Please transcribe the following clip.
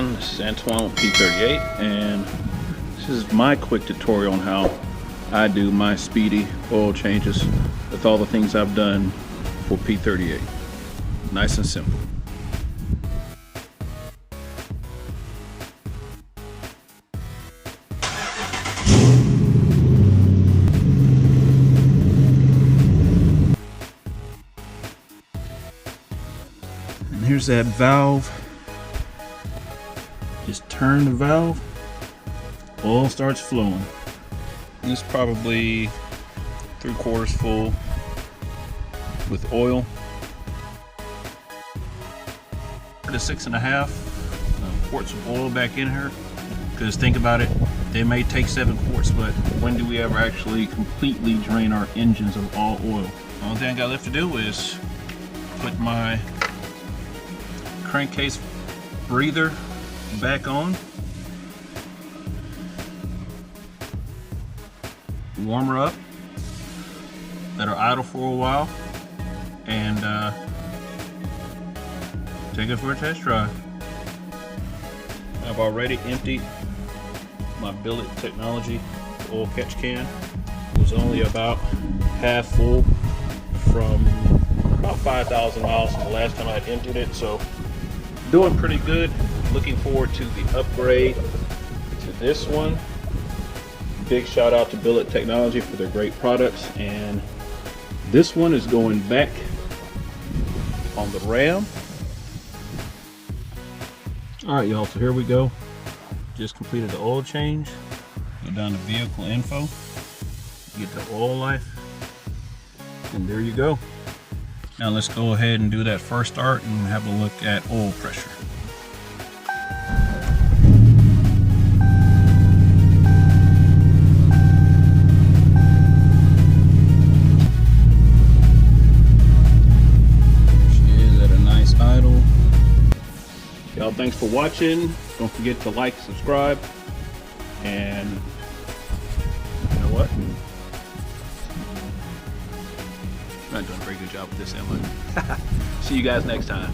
everyone, this is Antoine with P38, and this is my quick tutorial on how I do my speedy oil changes with all the things I've done for P38. Nice and simple. And here's that valve. Just turn the valve, oil starts flowing. And it's probably 3/4 full with oil. The 6.5 quarts of oil back in here, because think about it, they may take 7 quarts, but when do we ever actually completely drain our engines of all oil? The only thing I got left to do is put my crankcase breather back on, warm her up, let her idle for a while, and take it for a test drive. I've already emptied my Billet Technology oil catch can. It was only about half full from about 5,000 miles from the last time I had emptied it, so doing pretty good. Looking forward to the upgrade to this one. Big shout out to Billet Technology for their great products, and this one is going back on the Ram. All right, y'all, so here we go. Just completed the oil change. Go down to vehicle info, get the oil life, and there you go. Now let's go ahead and do that first start and have a look at oil pressure. Y'all, thanks for watching. Don't forget to like, subscribe, and you know what? I'm not doing a very good job with this, am I? See you guys next time.